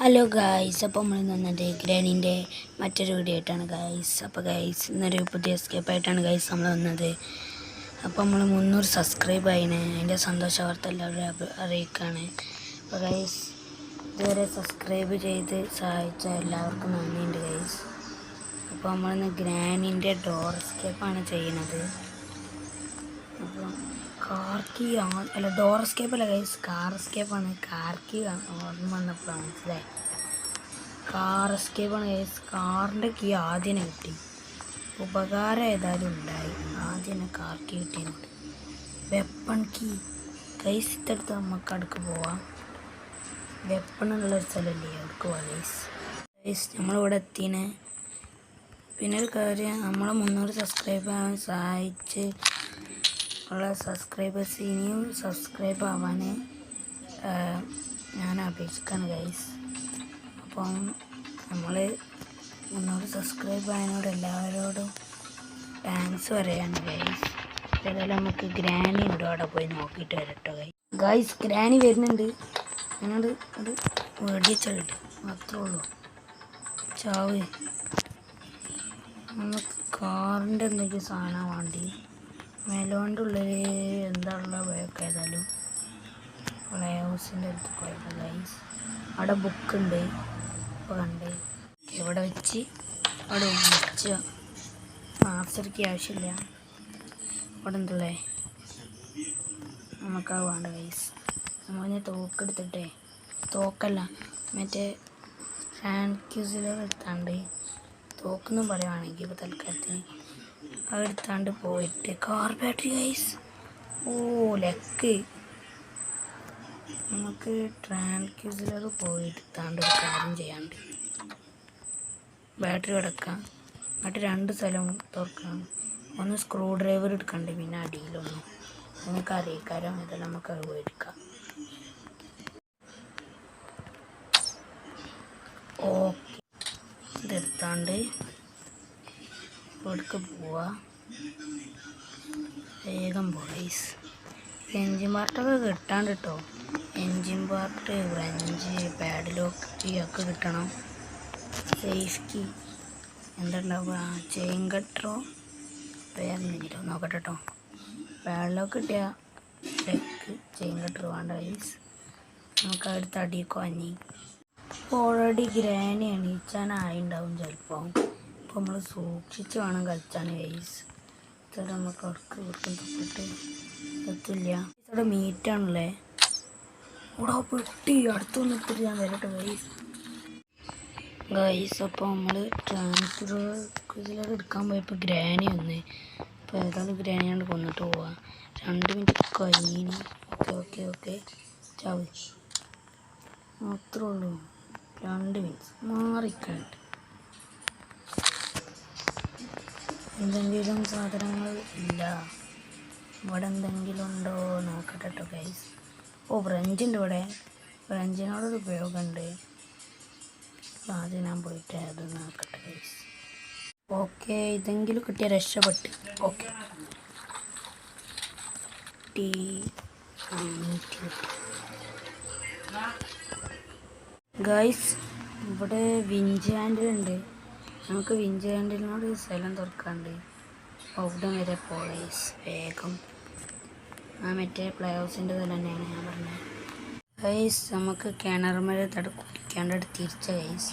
Hello guys, അപ്പോൾ നമ്മൾ വന്നത് ഗ്രാനീൻ്റെ മറ്റൊരു വീഡിയോ ആയിട്ടാണ് ഗായ്സ്. അപ്പോൾ ഗായ്സ് ഇന്നൊരു പുതിയ സ്കേപ്പായിട്ടാണ് ഗായ്സ് നമ്മൾ വന്നത്. അപ്പോൾ നമ്മൾ 300 സബ്സ്ക്രൈബ് ആയിന്. അതിൻ്റെ സന്തോഷ വാർത്ത എല്ലാവരും അറിയിക്കുകയാണ്. അപ്പോൾ ഗായ്സ് ഇതുവരെ സബ്സ്ക്രൈബ് ചെയ്ത് സഹായിച്ച എല്ലാവർക്കും നന്ദിയുണ്ട് ഗായ്സ്. അപ്പോൾ നമ്മളിന്ന് ഗ്രാനീൻ്റെ ഡോർ സ്കേപ്പാണ് ചെയ്യുന്നത്. അപ്പോൾ കാർക്കി അല്ല, ഡോർ സ്കേപ്പ് അല്ല ഗൈസ്, കാർ സ്കേപ്പാണ്. കാർക്കി ഓർമ്മ വന്നപ്പോഴാണ് മനസ്സിലായി. കാർ സ്കേപ്പാണ് ഗൈസ്. കാറിൻ്റെ കീ ആദ്യം കിട്ടി, ഉപകാരം ഏതായാലും ഉണ്ടായി. ആദ്യം കാർക്കി കിട്ടിയിട്ടുണ്ട്. വെപ്പൺ കീ ഗൈസ്, ഇത്തടുത്ത് നമുക്ക് അടുക്ക് പോവാം. വെപ്പണുള്ളൊരു സ്ഥലമല്ലേ, അടുക്ക് പോവാം ഗൈസ്. ഗൈസ് നമ്മളിവിടെ എത്തിന്. പിന്നെ ഒരു കാര്യം, നമ്മളെ 300 സബ്സ്ക്രൈബ് ആവാൻ സഹായിച്ച് ഉള്ള സബ്സ്ക്രൈബേഴ്സ് ഇനിയും സബ്സ്ക്രൈബ് ആവാൻ ഞാൻ അപേക്ഷിക്കാണ് ഗൈസ്. അപ്പം നമ്മൾ 300 സബ്സ്ക്രൈബ് ആയതിനോട് എല്ലാവരോടും താങ്ക്സ് പറയാണ് ഗൈസ്. ഏതായാലും നമുക്ക് ഗ്രാനി ഉണ്ടോ അവിടെ പോയി നോക്കിയിട്ട് വരട്ടോ ഗൈസ്. ഗ്രാനി വരുന്നുണ്ട്. ഞങ്ങൾ അത് വെടിച്ചളിട്ട് അത്രേ ഉള്ളൂ. ചാവ് നമുക്ക് കാറിൻ്റെ എന്തെങ്കിലും സാധനം വേണ്ടി മേലോൻ്റെ ഉള്ളിൽ എന്താണുള്ള ബൈക്ക്. ഏതായാലും പ്ലേ ഹൗസിൻ്റെ അടുത്ത് പോയത് ഗൈസ്. അവിടെ ബുക്കുണ്ട്. ഇപ്പോൾ കണ്ട് ഇവിടെ വെച്ച് അവിടെ വെച്ച മാസ്റ്റർക്ക് ആവശ്യമില്ല. അവിടെ എന്തല്ലേ നമുക്കത് വേണ്ട ഗൈസ്. നമ്മളിനി തോക്കെടുത്തിട്ടേ, തോക്കല്ല മറ്റേ ഫ്രാൻക്യൂസിലർ എടുത്താണ്ട്, തോക്കെന്നും പറയുവാണെങ്കിൽ ഇപ്പോൾ തൽക്കാലത്തിന് അതെടുത്താണ്ട് പോയിട്ട് കാർ ബാറ്ററി ഗൈസ്. ഓ ലക്ക്. നമുക്ക് ട്രാൻക്യൂസിലർ പോയി എടുത്താണ്ട് ഒരു കാര്യം ചെയ്യാണ്ട് ബാറ്ററി കിടക്കാം. എന്നിട്ട് 2 സ്ഥലം തുറക്കണം. ഒന്ന് സ്ക്രൂ ഡ്രൈവർ എടുക്കണ്ട്, പിന്നെ അടിയിലൊന്നും നമുക്ക് അറിയിക്കാരം. ഇതെല്ലാം നമുക്ക് അത് പോയി എടുക്കാം. ഓക്കെ, ഇതെടുത്താണ്ട് ഇവിടേക്ക് പോവാ. വേഗം പോയിസ്. എൻജിൻ പാർട്ടൊക്കെ കിട്ടാണ്ട് കേട്ടോ. എൻജിൻ പാർട്ട്, ബ്രഞ്ച്, പാഡ് ലോക്ക് കീ ഒക്കെ കിട്ടണം. സേഫ് കീ എന്തുണ്ടാവുക, ചെയിൻ കട്ടറോ വേറെന്തെങ്കിലോ നോക്കട്ടെ കേട്ടോ. പാഡ് ലോക്ക് കിട്ടിയ ലെക്ക്, ചെയിൻ കട്ടർ വേണ്ട ഗൈസ്. നമുക്ക് അടുത്ത് അടിയൊക്കെ വാങ്ങി. ഓൾറെഡി ഗ്രാനി എണീച്ചാനായിണ്ടാവും ചിലപ്പോൾ. അപ്പോൾ നമ്മൾ സൂക്ഷിച്ച് വേണം കളിച്ചാൻ ഗൈസ്. ഇത്ര നമുക്ക് അടുക്ക് കിട്ടും തൊട്ടിട്ട് എത്തില്ല. ഇവിടെ മീറ്റാണല്ലേ. ഇവിടെ പെട്ടി അടുത്തൊന്നും ഇത്തിരി ഞാൻ വരട്ടെ ഗൈസ്. ഗൈസ് അപ്പോൾ നമ്മൾ ട്രാൻസ്ഫർ എടുക്കാൻ പോയപ്പോൾ ഗ്രാനി വന്ന്. അപ്പോൾ ഏതായാലും ഗ്രാനിയാണ്ട് കൊന്നിട്ട് പോവാം. 2 മിനിറ്റ് കഴിഞ്ഞ്. ഓക്കെ ഓക്കെ ചാവ് അത്രേ ഉള്ളൂ. 2 മിനിറ്റ് മാറിക്കണ്ട്. എന്തെങ്കിലും സാധനങ്ങൾ ഇല്ല. ഇവിടെ എന്തെങ്കിലും ഉണ്ടോ നോക്കട്ടെ കേട്ടോ ഗൈസ്. ഓ ബ്രഞ്ചുണ്ട് ഇവിടെ. ബ്രഞ്ചിനോടൊരു ഉപയോഗമുണ്ട്. ആദ്യം ഞാൻ പോയിട്ട് അത് നോക്കട്ടെ ഗൈസ്. ഓക്കെ, ഇതെങ്കിലും കിട്ടിയ രക്ഷപ്പെട്ട്. ഓക്കെ ഗൈസ്, ഇവിടെ വിഞ്ച് ഹാൻഡിലുണ്ട്. നമുക്ക് വിഞ്ച് ഹാൻഡിലിനോട് സ്ഥലം തുറക്കാണ്ട് അവിടെ വരെ പോയിസ്. വേഗം മറ്റേ പ്ലേ ഹൗസിൻ്റെ തന്നെയാണ് ഞാൻ പറഞ്ഞത് ഗൈസ്. നമുക്ക് കിണറുമേൽ കുടിക്കാണ്ട് തിരിച്ച ഗൈസ്.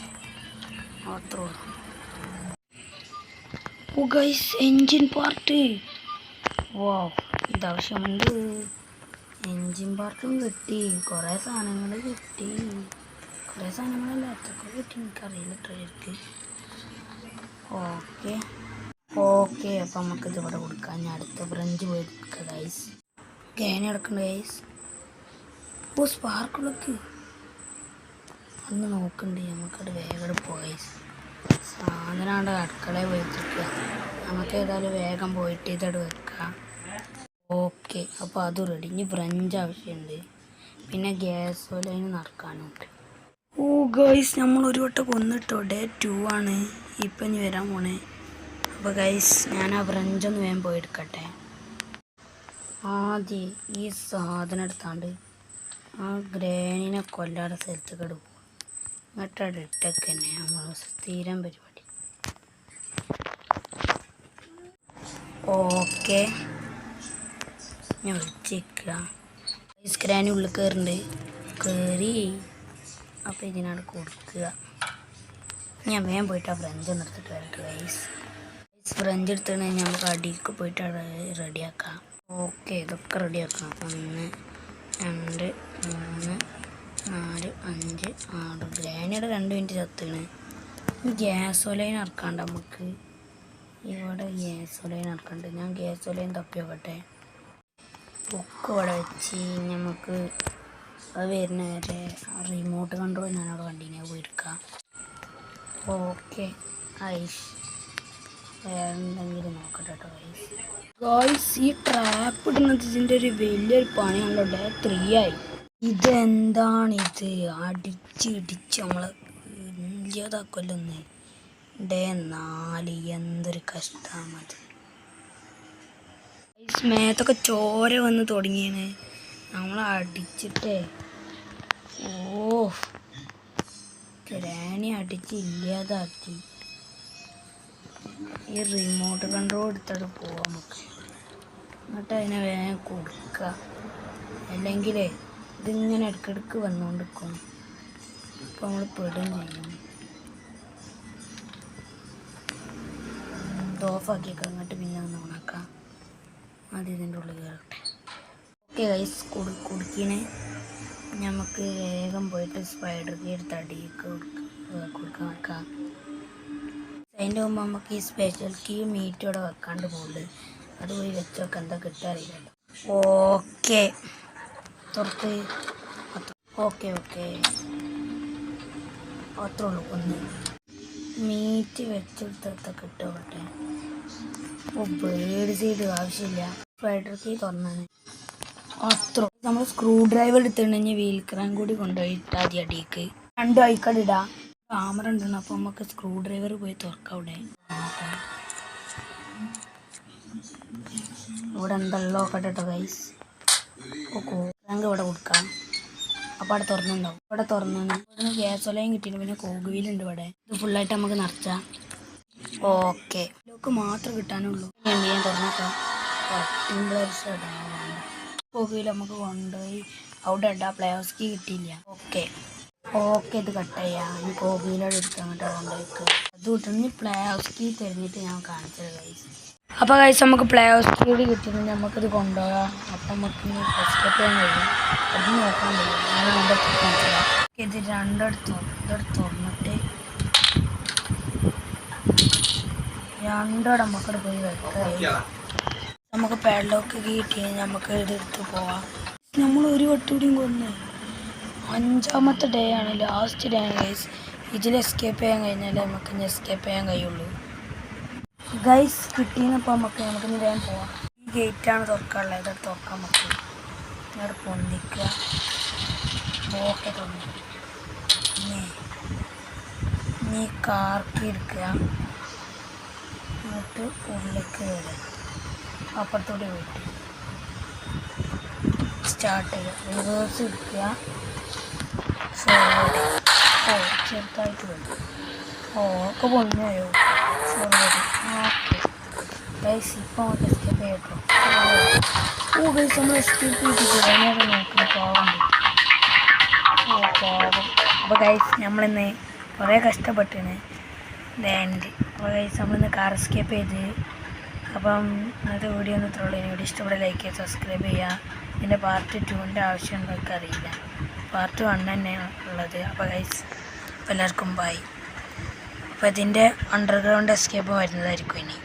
അത്രേ ഉള്ളൂ. ഓ ഗൈസ്, എൻജിൻ പാർട്ട്. വാ, ഇതാവശ്യമുണ്ട്. എൻജിൻ പാർട്ടും കിട്ടി. കുറേ സാധനങ്ങൾ കിട്ടി. കുറേ സാധനങ്ങളല്ല, അത്രയൊക്കെ കിട്ടി. എനിക്കറിയില്ല ട്രെയിലേക്ക്. ഓക്കെ ഓക്കെ, അപ്പം നമുക്കിത് ഇവിടെ കൊടുക്കാം. ഞാൻ അടുത്ത ബ്രഞ്ച് പോയി കൊടുക്കുക ഗൈസ്. ഗേന എടുക്കണ്ട ഗൈസ്. ഓ സ്പാർക്കിളൊക്കെ അന്ന് നോക്കണ്ടേ. നമുക്കത് വേഗം പോകാം ഗൈസ്. സാധനമാണ്ട് അടുക്കളയിൽ പോയിട്ടിരിക്കുക. നമുക്ക് ഏതായാലും വേഗം പോയിട്ട് ഇതോട് വെക്കാം. ഓക്കെ, അപ്പോൾ അത് റെഡി. ഇനി ബ്രഞ്ച് ആവശ്യമുണ്ട്. പിന്നെ ഗ്യാസ് ലൈൻ നടക്കാനുണ്ട്. ഓ ഗൈസ്, നമ്മൾ ഒരു വട്ടം കൊന്നിട്ടോ. ഡേ 2 ആണ് ഇപ്പം ഇനി വരാൻ പോണേ. അപ്പോൾ ഗൈസ് ഞാൻ ആ ബ്രഞ്ചൊന്ന് വേഗം പോയി എടുക്കട്ടെ. ആദ്യം ഈ സാധനം എടുത്താണ്ട് ആ ഗ്രാനിനെ കൊല്ലാതെ സ്ഥലത്തേക്ക് എടുക്കും. എന്നിട്ടവിടെ ഇട്ടൊക്കെ തന്നെ നമ്മൾ സ്ഥിരം പരിപാടി. ഓക്കെ, ഞാൻ വിളിച്ചേക്കുക. ഗ്രാനി ഉള്ളിൽ കയറി. അപ്പോൾ ഇതിനാണ് കൊടുക്കുക. ഞാൻ വേഗം പോയിട്ട് ആ ഫ്രഞ്ച് ഒന്ന് എടുത്തിട്ട് വരട്ടെ ഗൈസ്. ഫ്രഞ്ച് എടുത്തിട്ട് നമുക്ക് അടിക്ക് പോയിട്ട് അവിടെ റെഡിയാക്കാം. ഓക്കെ, ഇതൊക്കെ റെഡിയാക്കണം. 1 2 3 4 5 6. ഗ്രാനിയുടെ 2 മിനിറ്റ് ചത്താണ്. ഈ ഗ്യാസ് ഒലൈൻ ഇറക്കാണ്ട് നമുക്ക്. ഇവിടെ ഗ്യാസ് ഒലൈൻ ഇറക്കണ്ട്. ഞാൻ ഗ്യാസ് ഒലൈൻ തപ്പി നോക്കട്ടെ. ബുക്ക് ഇവിടെ വെച്ച് നമുക്ക് അത് വരുന്ന വരെ റിമോട്ട് കൺട്രോൾ ഞാനവിടെ വണ്ടീനെ പോയി എടുക്കാം. ഓക്കെ ഐസ് വേറെ എന്തെങ്കിലും നോക്കട്ടെ കേട്ടോ ഗൈസ്. ഈ ട്രാപ്പ് ഇടുന്നത് ഇതിൻ്റെ ഒരു വലിയൊരു പണിയാണല്ലോ. ഡേ 3 ആയി. ഇതെന്താണിത്? അടിച്ച് നമ്മൾ ഇല്ലാതാക്കുമല്ലോ. ഡേ 4. എന്തൊരു കഷ്ടമാണത്. മേത്തൊക്കെ ചോര വന്ന് തുടങ്ങിയാണ്. നമ്മൾ അടിച്ചിട്ടേ ഗ്രാനി അടിച്ച് ഇല്ലാതാക്കി. ഈ റിമോട്ട് കൺട്രോൾ എടുത്തിട്ട് പോവാം നമുക്ക്. എന്നിട്ട് അതിനെ വേഗം കൊടുക്കുക. അല്ലെങ്കിൽ ഇതിങ്ങനെ ഇടയ്ക്കിടയ്ക്ക് വന്നുകൊണ്ടിരിക്കും. അപ്പോൾ നമ്മൾ പെടും ചെയ്യും. ഇത് ഓഫാക്കിയൊക്കെ അങ്ങോട്ട് പിന്നെ ഒന്ന് ഓണാക്കാം. അത് ഇതിൻ്റെ ഉള്ളിൽ കയറട്ടെ. ഓക്കെ ഗൈസ്, കുടുക്കിനെ നമുക്ക് വേഗം പോയിട്ട് സ്പൈഡർ കീ എടുത്ത് അടിയൊക്കെ കൊടുക്കാൻ വെക്കാം. അതിൻ്റെ മുമ്പ് നമുക്ക് ഈ സ്പെഷ്യൽ കീ മീറ്റ് ഇവിടെ വെക്കാണ്ട് പോകുന്നത്. അത് പോയി വെച്ചൊക്കെ എന്താ കിട്ടുക അറിയില്ലല്ലോ. ഓക്കെ തുറത്ത്. ഓക്കെ അത്രേ ഉള്ളൂ. ഒന്ന് മീറ്റ് വെച്ചെടുത്തൊക്കെ കിട്ടുകട്ടെ. ബേഡ് സൈഡ് ആവശ്യമില്ല. സ്പൈഡർ കീ തുറന്നാണ് അത്ര. നമ്മൾ സ്ക്രൂ ഡ്രൈവർ എടുത്തിട്ടുണ്ടെങ്കിൽ വീൽ ക്രാൻ കൂടി കൊണ്ടുപോയിട്ട് ആദ്യം അടിയിലേക്ക് 2 ഐക്കട് ഇടാം. ക്യാമറ ഉണ്ടെന്ന്. അപ്പോൾ നമുക്ക് സ്ക്രൂ ഡ്രൈവർ പോയി തുറക്കാം. ഇവിടെ എന്തെല്ലാം നോക്കട്ടെ കേട്ടോ ഗൈസ്. ക്രാങ്ക് ഇവിടെ കൊടുക്കാം. അപ്പോൾ അവിടെ തുറന്നുണ്ടാവും. ഇവിടെ തുറന്നാണ്. ഇവിടുന്ന് ഗ്യാസ് ഒലയും കിട്ടിയിട്ട് പിന്നെ കോകുവീലുണ്ട് ഇവിടെ. ഇത് ഫുള്ളായിട്ട് നമുക്ക് നിറച്ചാം. ഓക്കെ, ഇതിലൊക്കെ മാത്രം കിട്ടാനുള്ളൂ. ഞാൻ തുറന്നേക്കാം. കോകുവിൽ നമുക്ക് കൊണ്ടുപോയി അവിടെ ഇടാം. പ്ലേയേഴ്സ് കീ കിട്ടിയില്ല. ഓക്കെ ഇത് കട്ട് ചെയ്യാം. ഈ കോകുവിലോട് എടുത്ത് അങ്ങോട്ട് കൊണ്ടുപോയിക്ക്. അത് കിട്ടുന്ന പ്ലേയേഴ്സ് കീ തിരഞ്ഞിട്ട് ഞാൻ കാണിച്ചത് ഗൈസ്. അപ്പോൾ ഗൈസ് നമുക്ക് പ്ലേയേഴ്സ് കീ കൂടി കിട്ടിയിട്ടുണ്ടെങ്കിൽ നമുക്കിത് കൊണ്ടുപോകാം. അപ്പം നമുക്ക് എസ്കേപ്പ് ചെയ്യാൻ കഴിയും. അത് നോക്കാൻ കഴിയും. ഞാൻ രണ്ടെടുത്ത് കാണിച്ചതാണ്. ഇത് രണ്ടെടുത്ത് തുറന്നിട്ട് രണ്ടോടെ നമുക്കവിടെ പോയി വെക്കാം. നമുക്ക് പാഡ്ലോക്ക് കിട്ടി നമുക്ക് ഇതെടുത്ത് പോവാം. നമ്മൾ ഒരു വട്ടൂടിയും കൊന്ന് 5ാമത്തെ ഡേ ആണ്. ലാസ്റ്റ് ഡേ ആണ് ഗൈസ്. ഇതിൽ എസ്കേപ്പ് ചെയ്യാൻ കഴിഞ്ഞാൽ നമുക്ക് ഇനി എസ്കേപ്പ് ചെയ്യാൻ കഴിയുള്ളൂ ഗൈസ്. കിട്ടിയെന്നപ്പോൾ നമുക്കിനി വേഗം പോവാം. ഈ ഗേറ്റാണ് തുറക്കാനുള്ളത്. ഇതെടുത്ത് തുറക്കാൻ പറ്റും. ഇവിടെ പൊന്തിക്കുക. ഓക്കെ തുറന്നു. ഇനി കാർക്കി എടുക്കുക. എന്നിട്ട് ഉള്ളിലേക്ക് വരിക. അപ്പുറത്തോടെ പോയിട്ട് സ്റ്റാർട്ട് ചെയ്യുക. റിവേഴ്സ് എടുക്കുക. ഫോർവേഡ്. ചെറുതായിട്ട് വരും. ഒക്കെ പൊങ്ങിയോ ഫോർവേഡ്. ഓക്കെ ഗൈസ്, ഇപ്പോൾ നമുക്ക് എസ്കേപ്പ് ചെയ്യട്ടോ. ഗൈസ് നമ്മൾ എസ്കേപ്പ് ചെയ്തിട്ട് അതിനൊക്കെ നോക്കണം. പാവം. അപ്പോൾ ഗൈസ് നമ്മളിന്ന് കുറേ കഷ്ടപ്പെട്ടാണ് ലാൻഡ്. അപ്പോൾ ഗൈസ് നമ്മളിന്ന് കാർ എസ്കേപ്പ് ചെയ്ത്. അപ്പം ഇന്നത്തെ വീഡിയോ ഒന്ന് ഇത്രയുള്ളൂ. വീഡിയോ ഇഷ്ടപ്പെട്ട ലൈക്ക് ചെയ്യുക, സബ്സ്ക്രൈബ് ചെയ്യുക. ഇതിൻ്റെ പാർട്ട് 2ൻ്റെ ആവശ്യം ഉണ്ടോ അറിയില്ല. പാർട്ട് 1 തന്നെ ഉള്ളത്. അപ്പോൾ ഗൈസ് എല്ലാവർക്കും ബൈ. അപ്പോൾ ഇതിൻ്റെ അണ്ടർഗ്രൗണ്ട് എസ്കേപ്പ് വരുന്നതായിരിക്കും ഇനി.